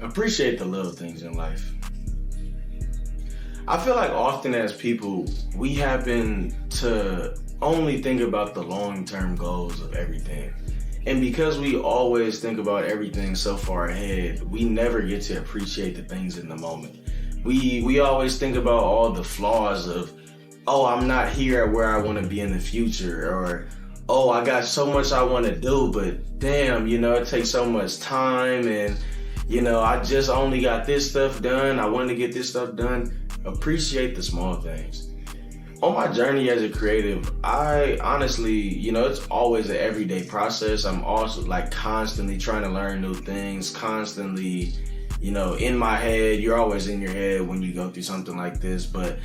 Appreciate the little things in life. I feel like often as people, we happen to only think about the long-term goals of everything. And because we always think about everything so far ahead, we never get to appreciate the things in the moment. We always think about all the flaws of, oh, I'm not here at where I want to be in the future, or, oh, I got so much I want to do, but damn, it takes so much time, and, I just only got this stuff done. I want to get this stuff done. Appreciate the small things. On my journey as a creative, I honestly, it's always an everyday process. I'm also constantly trying to learn new things, constantly, in my head. You're always in your head when you go through something like this, but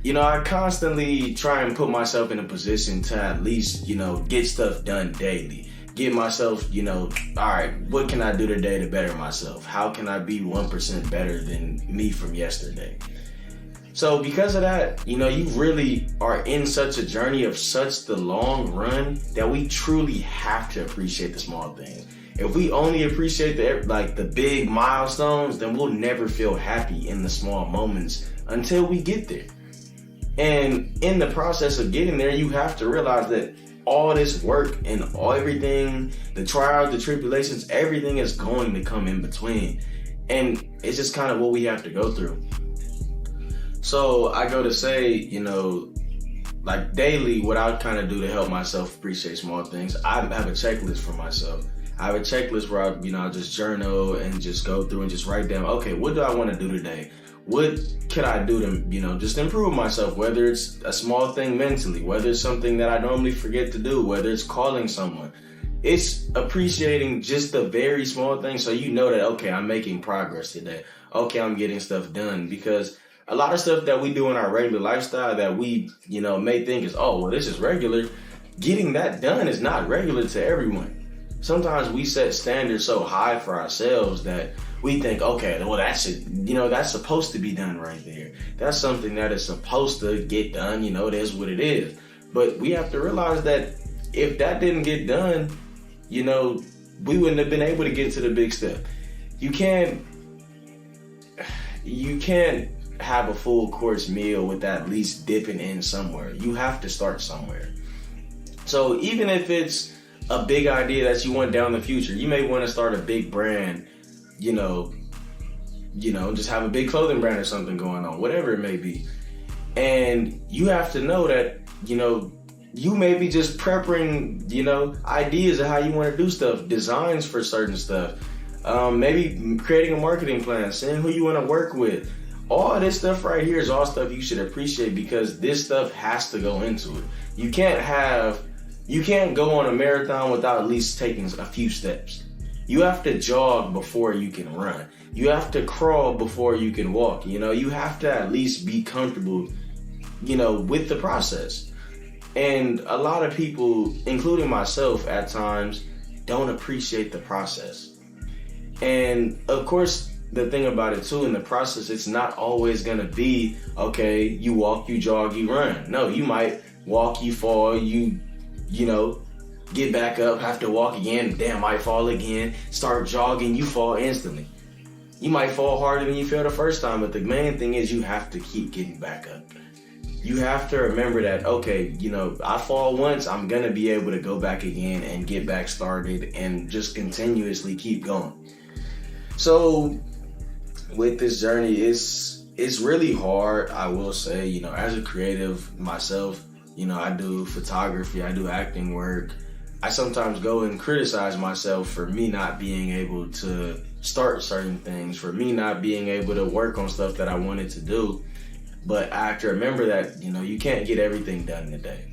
I constantly try and put myself in a position to at least, get stuff done daily. Get myself, all right, what can I do today to better myself? How can I be 1% better than me from yesterday? So because of that, you really are in such a journey of such the long run that we truly have to appreciate the small things. If we only appreciate the big milestones, then we'll never feel happy in the small moments until we get there. And in the process of getting there, you have to realize that all this work and everything, the trials, the tribulations, everything is going to come in between. And it's just kind of what we have to go through. So I go to say, daily, what I kind of do to help myself appreciate small things, I have a checklist for myself. I have a checklist where I just journal and just go through and just write down, okay, what do I want to do today? What can I do to, just improve myself? Whether it's a small thing mentally, whether it's something that I normally forget to do, whether it's calling someone. It's appreciating just the very small things so you know that, okay, I'm making progress today. Okay, I'm getting stuff done, because a lot of stuff that we do in our regular lifestyle that we, may think is, oh, well, this is regular. Getting that done is not regular to everyone. Sometimes we set standards so high for ourselves that we think, okay, well, that's supposed to be done right there. That's something that is supposed to get done. It is what it is. But we have to realize that if that didn't get done, we wouldn't have been able to get to the big step. You can't have a full course meal with at least dipping in somewhere. You have to start somewhere. So even if it's a big idea that you want down the future, you may want to start a big brand, just have a big clothing brand or something going on, whatever it may be. And you have to know that, you may be just prepping, ideas of how you want to do stuff, designs for certain stuff, maybe creating a marketing plan, seeing who you want to work with. All this stuff right here is all stuff you should appreciate, because this stuff has to go into it. You can't go on a marathon without at least taking a few steps. You have to jog before you can run. You have to crawl before you can walk. You have to at least be comfortable, with the process. And a lot of people, including myself at times, don't appreciate the process. And of course, the thing about it too, in the process, it's not always gonna be, okay, you walk, you jog, you run. No, you might walk, you fall, you get back up, have to walk again, damn, might fall again, start jogging, you fall instantly. You might fall harder than you fell the first time, but the main thing is you have to keep getting back up. You have to remember that, okay, I fall once, I'm gonna be able to go back again and get back started and just continuously keep going. So with this journey, it's really hard, I will say, as a creative myself, I do photography, I do acting work. I sometimes go and criticize myself for me not being able to start certain things, for me not being able to work on stuff that I wanted to do. But I have to remember that, you can't get everything done in a day.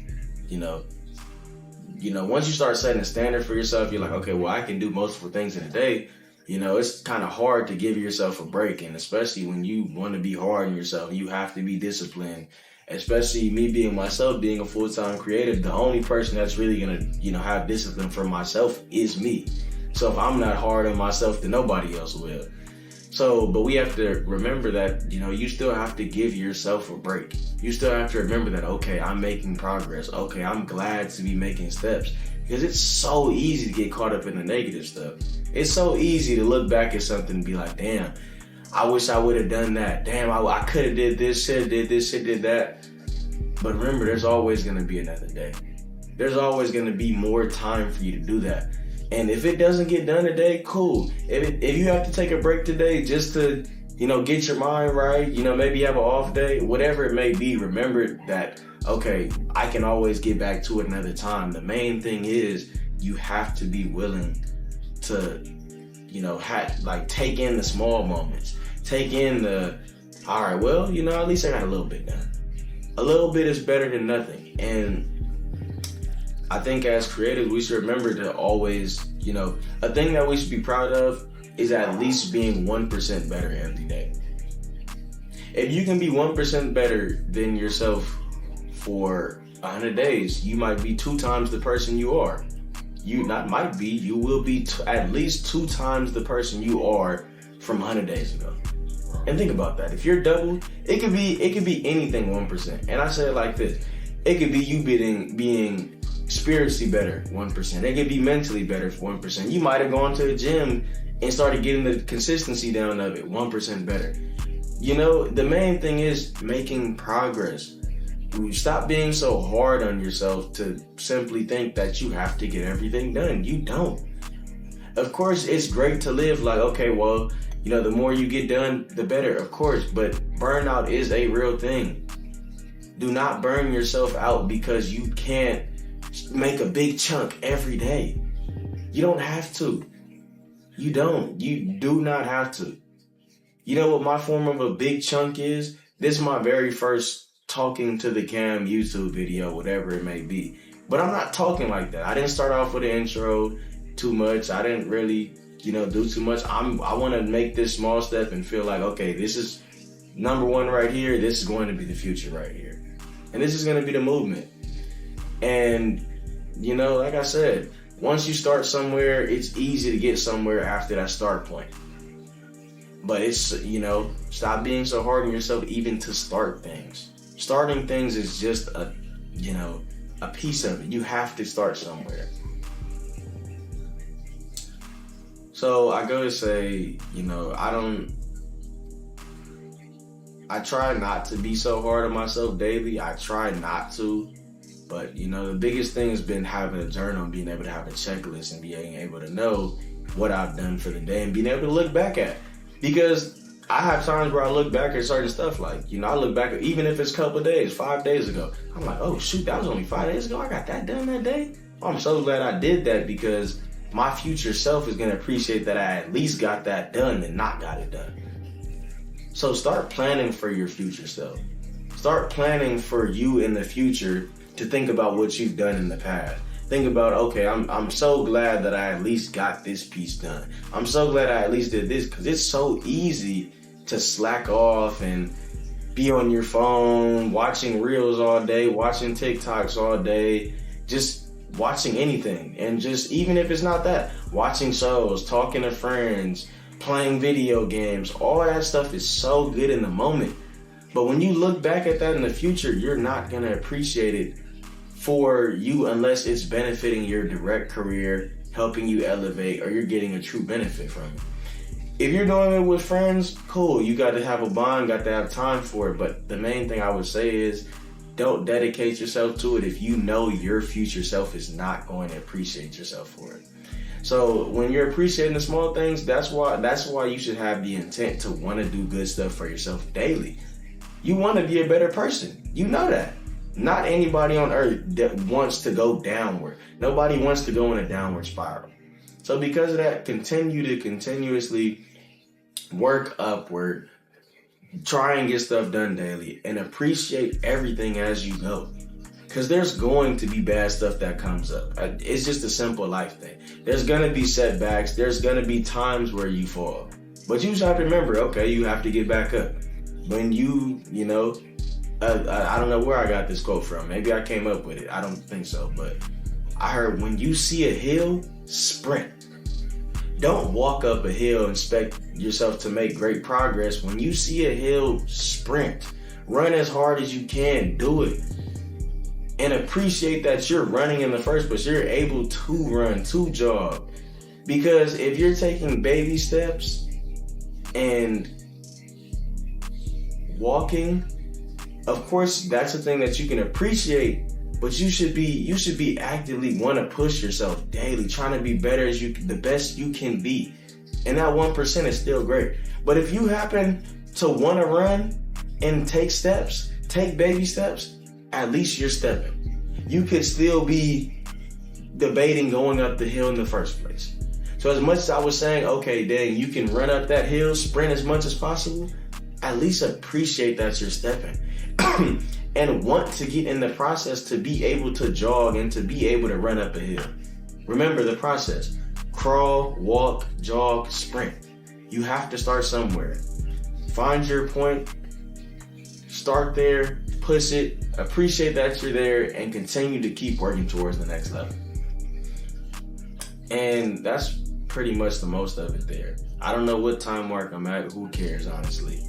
Once you start setting a standard for yourself, you're like, okay, well, I can do multiple things in a day. It's kind of hard to give yourself a break. And especially when you want to be hard on yourself, you have to be disciplined. Especially me being myself, being a full-time creative, the only person that's really going to, have discipline for myself is me. So if I'm not hard on myself, then nobody else will. So, but we have to remember that, you still have to give yourself a break. You still have to remember that, okay, I'm making progress. Okay, I'm glad to be making steps. Because it's so easy to get caught up in the negative stuff. It's so easy to look back at something and be like, damn, I wish I would have done that. Damn, I could have did this, should have did this, should did that. But remember, there's always going to be another day. There's always going to be more time for you to do that. And if it doesn't get done today, cool. If you have to take a break today just to, get your mind right, maybe have an off day, whatever it may be, remember that, okay, I can always get back to it another time. The main thing is you have to be willing to, take in the small moments. Take in all right, well, at least I got a little bit done. A little bit is better than nothing. And I think as creatives, we should remember to always, a thing that we should be proud of is at least being 1% better every day. If you can be 1% better than yourself for 100 days, you might be 2 times the person you are. You will be at least 2 times the person you are from 100 days ago. And think about that. If you're double, it could be anything 1%. And I say it like this. It could be you being spiritually better 1%. It could be mentally better 1%. You might have gone to the gym and started getting the consistency down of it 1% better. The main thing is making progress. Stop being so hard on yourself to simply think that you have to get everything done. You don't. Of course, it's great to live like, okay, well, the more you get done, the better, of course. But burnout is a real thing. Do not burn yourself out because you can't make a big chunk every day. You don't have to. You don't. You do not have to. You know what my form of a big chunk is? This is my very first talking to the cam YouTube video, whatever it may be. But I'm not talking like that. I didn't start off with an intro too much. I didn't really, do too much. I want to make this small step and feel like, okay, this is number one right here. This is going to be the future right here. And this is going to be the movement. And, like I said, once you start somewhere, it's easy to get somewhere after that start point. But it's, stop being so hard on yourself even to start things. Starting things is just a piece of it. You have to start somewhere. So I go to say, I try not to be so hard on myself daily. I try not to. But, the biggest thing has been having a journal and being able to have a checklist and being able to know what I've done for the day and being able to look back at. Because I have times where I look back at certain stuff like, I look back at, even if it's a couple of days, 5 days ago, I'm like, oh shoot, that was only 5 days ago. I got that done that day. I'm so glad I did that because my future self is going to appreciate that I at least got that done and not got it done. So start planning for your future self. Start planning for you in the future to think about what you've done in the past. Think about, okay, I'm so glad that I at least got this piece done. I'm so glad I at least did this, because it's so easy to slack off and be on your phone, watching reels all day, watching TikToks all day, just watching anything. And just, even if it's not that, watching shows, talking to friends, playing video games, all that stuff is so good in the moment. But when you look back at that in the future, you're not going to appreciate it for you unless it's benefiting your direct career, helping you elevate, or you're getting a true benefit from it. If you're doing it with friends, cool. You got to have a bond, got to have time for it. But the main thing I would say is don't dedicate yourself to it if you know your future self is not going to appreciate yourself for it. So when you're appreciating the small things, that's why you should have the intent to want to do good stuff for yourself daily. You want to be a better person. You know that. Not anybody on earth that wants to go downward. Nobody wants to go in a downward spiral. So because of that, continue to continuously work upward, try and get stuff done daily, and appreciate everything as you go. Because there's going to be bad stuff that comes up. It's just a simple life thing. There's going to be setbacks. There's going to be times where you fall. But you just have to remember, okay, you have to get back up. When I don't know where I got this quote from. Maybe I came up with it. I don't think so. But I heard, when you see a hill, sprint. Don't walk up a hill and expect yourself to make great progress. When you see a hill, sprint. Run as hard as you can. Do it. and appreciate that you're running in the first place. You're able to run, to jog. Because if you're taking baby steps and walking, of course, that's a thing that you can appreciate, but you should be actively want to push yourself daily, trying to be better as the best you can be. And that 1% is still great. But if you happen to want to run and take steps, take baby steps, at least you're stepping. You could still be debating going up the hill in the first place. So as much as I was saying, okay, dang, you can run up that hill, sprint as much as possible, at least appreciate that you're stepping. And want to get in the process to be able to jog and to be able to run up a hill. Remember the process. Crawl, walk, jog, sprint. You have to start somewhere. Find your point, start there, push it, appreciate that you're there, and continue to keep working towards the next level. And that's pretty much the most of it there. I don't know what time mark I'm at, who cares, honestly.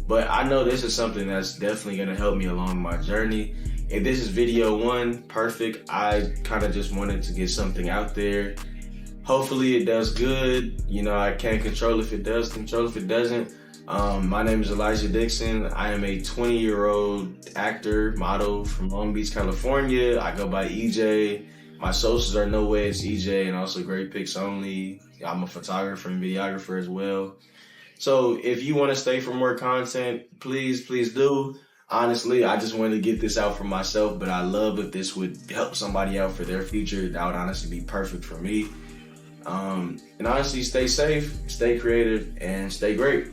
But I know this is something that's definitely going to help me along my journey. If this is video 1, perfect. I kind of just wanted to get something out there. Hopefully it does good. You know, I can't control if it does, control if it doesn't. My name is Elijah Dickson. I am a 20-year-old actor, model from Long Beach, California. I go by EJ. My socials are No Way It's EJ and also Great Pics Only. I'm a photographer and videographer as well. So if you want to stay for more content, please do. Honestly, I just wanted to get this out for myself, but I love if this would help somebody out for their future. That would honestly be perfect for me. And honestly, stay safe, stay creative, and stay great.